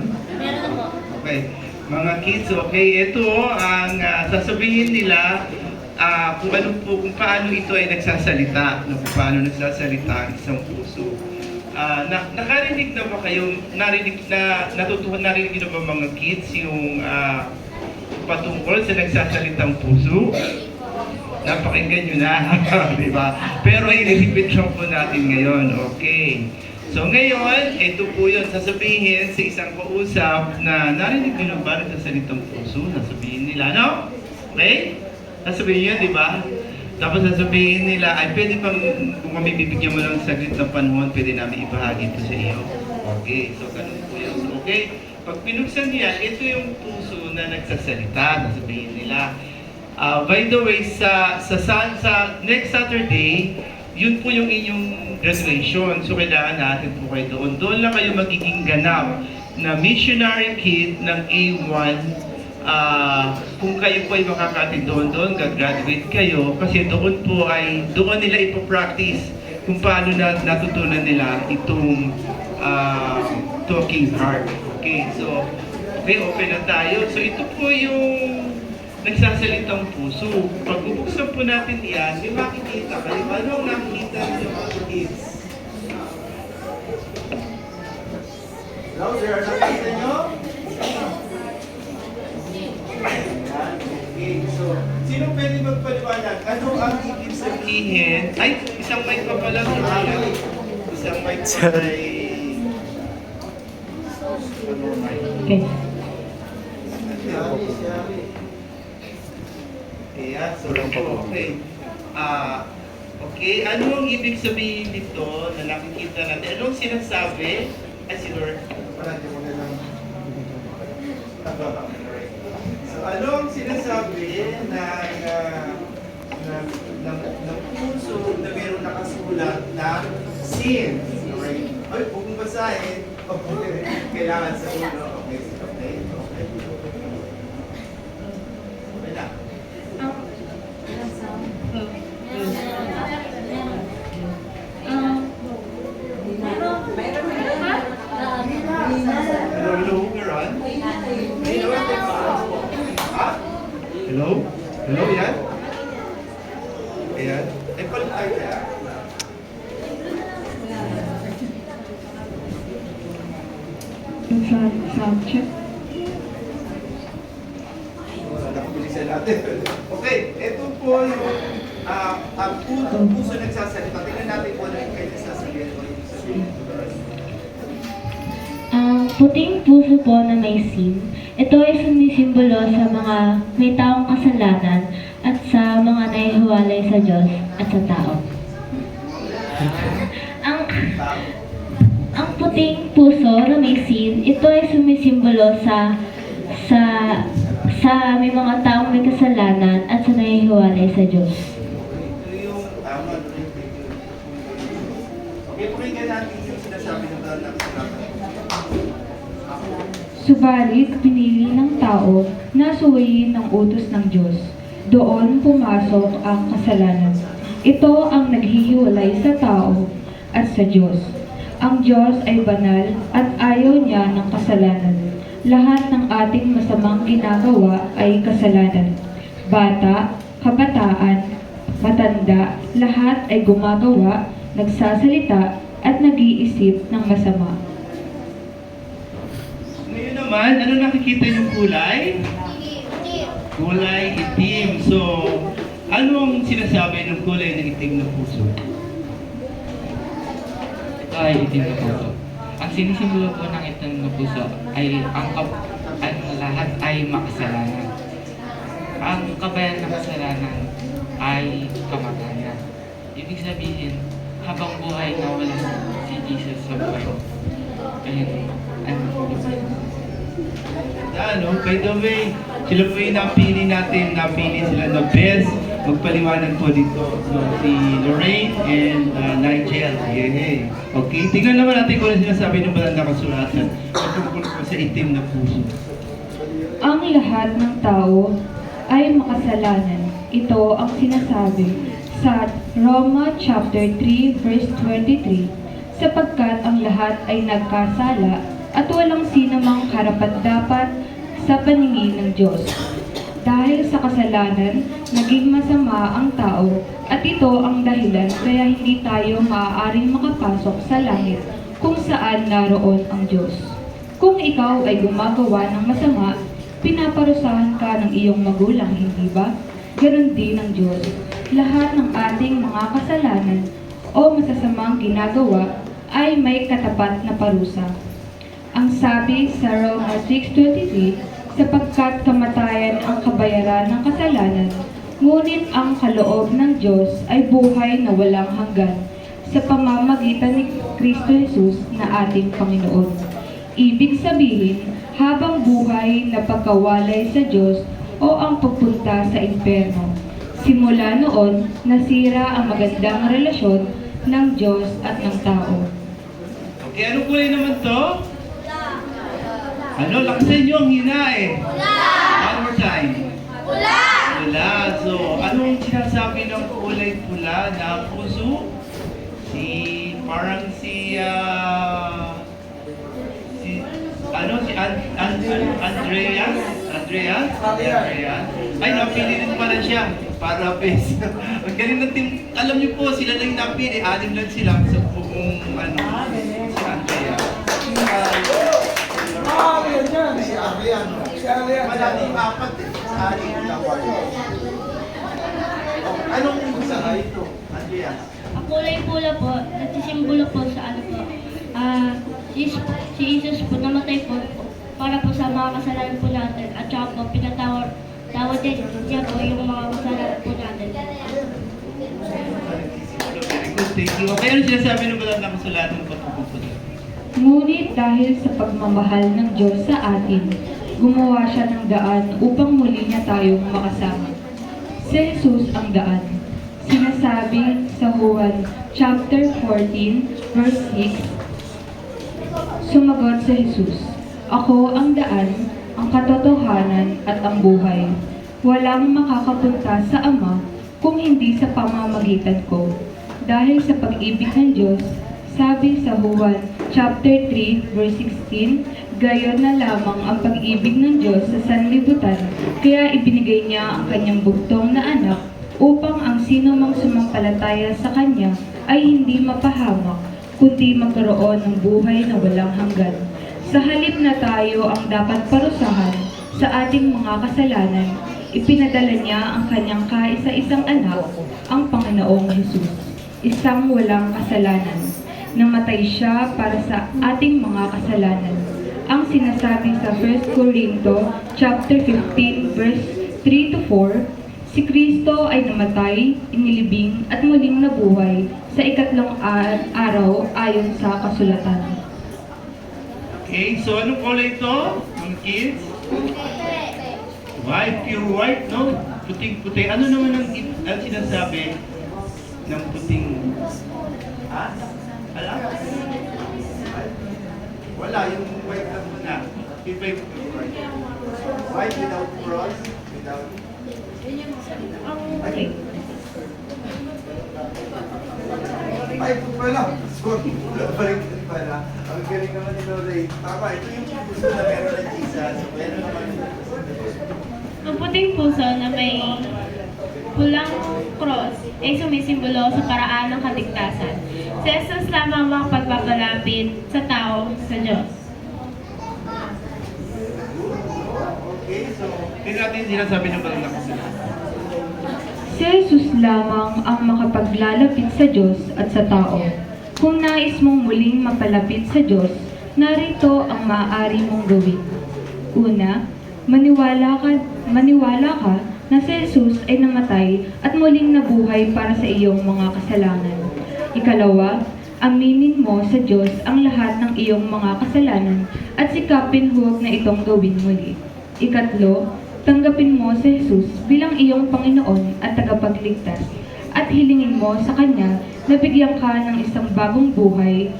meron? Meron po. Okay. Mga kids, okay, ito ang sasabihin nila kung paano ito ay nagsasalita, no, kung paano nagsasalita ang isang puso. Nakarinig na ba kayo, narinig na ba mga kids yung patungkol sa nagsasalitang puso? Napakinggan nyo na, di ba? Pero i-repeat lang po natin ngayon, okay? So ngayon, ito po yun, sasabihin sa isang kausap na narinig nyo na ba nagsasalitang puso? Nasabihin nila, no? Okay? Sasabihin yun, di ba? Tapos sasabihin nila, ay pwede pang, kung kami bibigyan mo ng saglit ng panahon, pwede namin ibahagi ito sa iyo. Okay, so ganun po yun. So, okay? Pag pinuksan niya, ito yung puso na nagsasalita, sasabihin nila. By the way, sa next Saturday, yun po yung inyong graduation. So kailangan natin po kayo doon. Doon lang kayo magiging ganap na missionary kid ng A1. Kung kayo po ay makakatid doon, gagraduate kayo. Kasi doon nila ipopractice kung paano natutunan nila itong talking heart. Okay, so open na tayo. So ito po yung nagsasalitang puso. Pag bubuksan po natin yan, may makikita kayo. Ano ang nakikita niyo mga kids? Hello, sir. Nakikita niyo? Okay, so, sino pwede magpaliwanag? Ano ang ibig sabihin? Ay, isang mic pa pala. Isang mic pa ay... Okay. Yeah, so okay. Okay, ano ang ibig sabihin nito na nakikita natin? Anong sinasabi? Ay, si Lord. So, anong sinasabi ng puso na mayroong nakasulat na sin? Ay, huwag mong basahin. Kailangan sa ulo. Okay. Hello, yan? Ayan. Eh, palit tayo kaya? Sound check. Nakabilisan natin. Okay, ito po yung ang puso nagsasalita. Tingnan natin kung ano yung kayo nagsasabihin o yung sabihin. Ang puting puso po na may sin, ito ay sumisimbolo sa mga may taong kasalanan at sa mga nahihiwalay sa Diyos at sa tao. Ang puting puso na may sin, ito ay sumisimbolo sa may mga taong may kasalanan at sa nahihiwalay sa Diyos. Ito yung tama. Okay, pakinggan natin yung sinasabi ng sinabi. Subalit, pinili ng tao na suwayin ng utos ng Diyos. Doon pumasok ang kasalanan. Ito ang naghihiwalay sa tao at sa Diyos. Ang Diyos ay banal at ayaw niya ng kasalanan. Lahat ng ating masamang ginagawa ay kasalanan. Bata, kabataan, matanda, lahat ay gumagawa, nagsasalita at nag-iisip ng masama. Ngayon naman, ano nakikita yung kulay? Kulay itim. So, ano ang sinasabi ng kulay ng itim na puso? Ito ay itim na puso. Ang sinisimbolo po ng itim na puso ay ang lahat ay makasalanan. Ang kabayan ng kasalanan ay kamatayan. Ibig sabihin, habang buhay na wala si Jesus sa buhay. Ayun, By the way, sila po yung napili sila na best magpaliwanag po dito. So, si Lorraine and Nigel. Yay! Okay, tingnan naman natin kung ano sinasabi ng banal na kasulatan tungkol po sa itim na puso. Ang lahat ng tao ay makasalanan. Ito ang sinasabi sa Roma chapter 3 verse 23, sapagkat ang lahat ay nagkasala at walang sino mang karapat-dapat sa paningin ng Diyos. Dahil sa kasalanan, naging masama ang tao at ito ang dahilan kaya hindi tayo maaaring makapasok sa langit kung saan naroon ang Diyos. Kung ikaw ay gumagawa ng masama, pinaparusahan ka ng iyong magulang, hindi ba? Ganon din ang Diyos. Lahat ng ating mga kasalanan o masasamang ginagawa ay may katapat na parusa. Ang sabi sa Romans 6:23, sapagkat kamatayan ang kabayaran ng kasalanan, ngunit ang kaloob ng Diyos ay buhay na walang hanggan sa pamamagitan ni Kristo Jesus na ating Panginoon. Ibig sabihin, habang buhay na pagkawalay sa Diyos o ang pagpunta sa impyerno. Simula noon, nasira ang magandang relasyon ng Diyos at ng tao. Okay, anong kulay naman to? Ano, lakasan nyo ang hina eh. One more time. Pula. So, anong sinasabi ng kulay pula na puso? Parang si Andreas? Ay, napili rin pala siya. Para bes. Ang galing ng team. Alam niyo po, sila lang napili. 6 lang sila sa buong si Andreas. Malaking 4 eh. Sa 6 na Anong usahay ito, Andreas? Ang kulay pula po, nagsisimbolo po sa ano po, si Jesus po namatay po para po sa mga kasalanan po natin at saka po pinatawad din niya po yung mga kasalanan po natin. Very good, thank you. Okay, ano sinasabi ng balat na kasulatan ko po? Ngunit dahil sa pagmamahal ng Diyos sa atin, gumawa siya ng daan upang muli niya tayong makasama. Si Jesus ang daan. Sinasabi sa Juan chapter 14, verse 6, sumagot si Jesus, ako ang daan, ang katotohanan at ang buhay. Walang makakapunta sa Ama kung hindi sa pamamagitan ko. Dahil sa pag-ibig ng Diyos, sabi sa Juan chapter 3, verse 16, gayon na lamang ang pag-ibig ng Diyos sa sanlibutan, kaya ibinigay niya ang kanyang bugtong na anak upang ang sino mang sumampalataya sa kanya ay hindi mapahamak, kundi magkaroon ng buhay na walang hanggan. Sa halip na tayo ang dapat parusahan sa ating mga kasalanan, ipinadala niya ang kanyang kaisa-isang anak, ang Panginoong Jesus, isang walang kasalanan. Namatay siya para sa ating mga kasalanan. Ang sinasabi sa 1 Corinto chapter 15 verse 3 to 4, si Kristo ay namatay, inilibing at muling nabuhay sa ikatlong araw ayon sa kasulatan. Okay, so anong kulay ito, mga kids? White, pure white, no? Puting-puti. Ano naman ang sinasabi ng puting? Ha? Alam? Wala, yung white lang muna. Iba yung white. White without cross, without... Okay. Ay, ito pala. Sorry. Balik pala. Ang galing naman ni Lorraine. Tama, ito yung puso na meron ng Jesus. Meron naman yung puso na Ang puting puso na may pulang cross ay sumisimbolo sa paraan ng kaligtasan. Si Jesus lamang makapagpapalapit sa tao sa Diyos. Okay, so, hindi natin sinasabi ng balang na kasulatan. Si Jesus lamang ang makapaglalapit sa Diyos at sa tao. Kung nais mong muling mapalapit sa Diyos, narito ang maaari mong gawin. Una, maniwala ka na si Jesus ay namatay at muling nabuhay para sa iyong mga kasalanan. Ikalawa, aminin mo sa Diyos ang lahat ng iyong mga kasalanan at sikapin huwag na itong gawin muli. Ikatlo, tanggapin mo si Jesus bilang iyong Panginoon at tagapagligtas at hilingin mo sa Kanya na bigyan ka ng isang bagong buhay.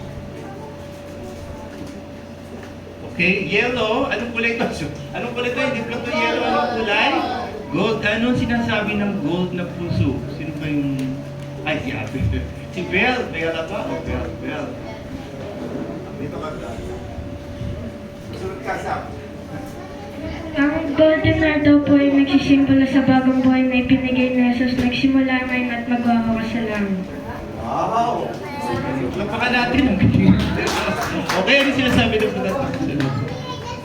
Okay, yellow. Anong kulay ito? Anong kulay ito? Hindi pala ito yellow. Anong kulay? Gold. Anong sinasabi ng gold na puso? Sino ba yung... Ay, si Ate. Si Belle. Belle ba? O, Belle. Dito ka. Ang golden hour daw po ay nagsisimbolo sa bagong buhay na ibinigay ni Jesus nagsimula ngayon at magwawakas sa langit. Wow! Lapakan natin ang okay, ano sinasabi ng pinatapos?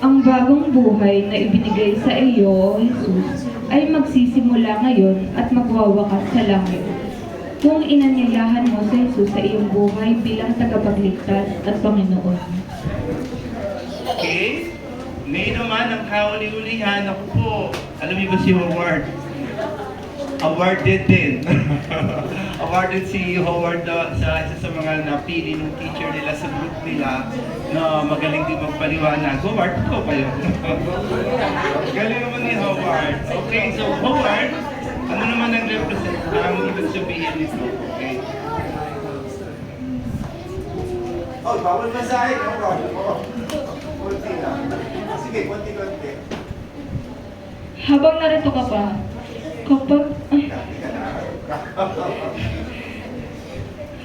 Ang bagong buhay na ibinigay sa iyo, O Jesus, ay magsisimula ngayon at magwawakas sa langit. Kung inanyayahan mo sa Jesus sa iyong buhay bilang tagapagligtas at Panginoon. Okay? Ngayon naman, ang kauli-ulihan, ako po, alam niyo ba si Howard? Awarded din. Awarded si Howard sa isa sa mga napili ng teacher nila sa group nila na magaling din magpaliwanag. Howard, ikaw ba yun? Galing naman ni Howard. Okay, so Howard, ano naman ang represent, ang ibig sabihin nito? Okay. Oh, bawal masahe. Kunti lang. Sige, kunti-kunti. Habang narito ka pa,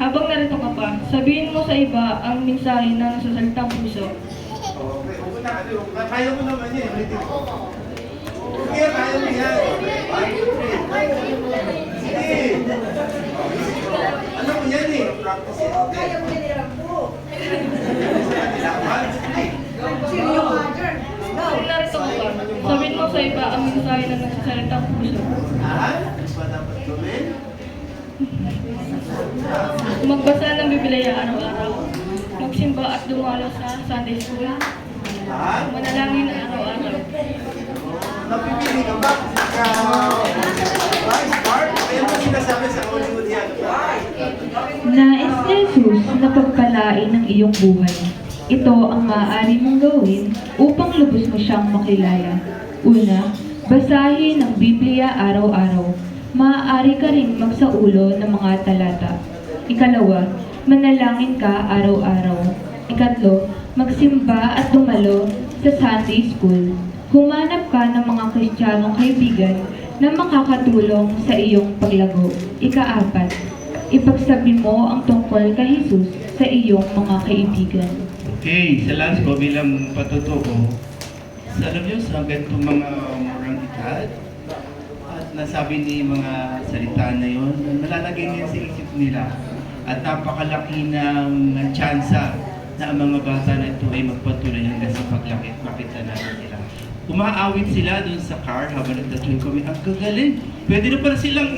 habang narito ka pa, sabihin mo sa iba ang mensahe ng nasasalitang puso. Okay, huwag na. Kaya mo naman yan. Ulitin ko. Sige, kaya mo yan. 1, 2, 3. Sige. Ano mo yan eh? Practice it. Kaya mo yan i-rampo. Habang narito ka pa, sabihin mo sa iba ang mensahe ng nasasalitang puso. Ano ba dapat gawin? Magbasa ng Biblia araw-araw, magsimba at dumalo sa Sunday School, manalangin araw-araw. Napipili ka ba? Vice Mark? Ayan mo sinasabi sa Hollywood yan. Nais ni Jesus na pagpalain ng iyong buhay. Ito ang maaari mong gawin upang lubos mo siyang makilala. Una, basahin ang Biblia araw-araw. Maaari ka rin magsaulo ng mga talata. Ikalawa, manalangin ka araw-araw. Ikatlo, magsimba at dumalo sa Sunday School. Humanap ka ng mga Kristiyanong kaibigan na makakatulong sa iyong paglago. Ikaapat, ipagsabi mo ang tungkol kay Jesus sa iyong mga kaibigan. Okay, sa last ko bilang patutuo, alam niyo sa ganitong mga murang edad, at nasabi ni mga salita na yun, malalagay niya sa isip nila at napakalaki ng tsansa na ang mga bata na ito ay magpatuloy hanggang sa paglaki at makita natin sila. Umaawit sila dun sa car habang nagtatuloy kami. Ang gagaling! Pwede na pala silang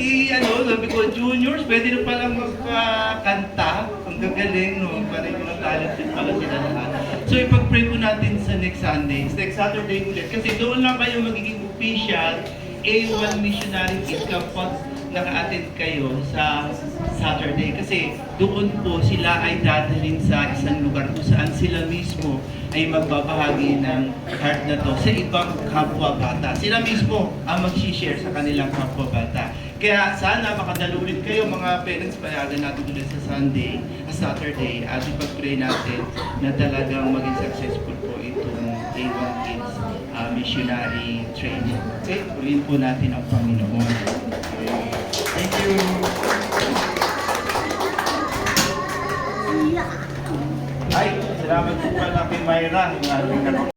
sabi ko, juniors, pwede na palang magkanta. Ang gagaling, no? Parang yung talent din pala sila lahat. So ipag-pray po natin sa next Sunday. Next Saturday ulit. Kasi doon lang kayo magiging official A1 Missionary Kids Camp pag naka-attend kayo sa Saturday. Kasi doon po sila ay dadalhin sa isang lugar kung saan sila mismo ay magbabahagi ng heart na to sa ibang kapwa bata. Sila mismo ang mag-share sa kanilang kapwa bata. Kaya sana makadalo ulit kayo mga parents, payagan natin ulit sa Saturday at ipag-pray natin na talagang maging successful po itong A1 Kids missionary training. Okay, purihin po natin ang Panginoon. Thank you. Ay, salamat po pala kay Myra, yung ating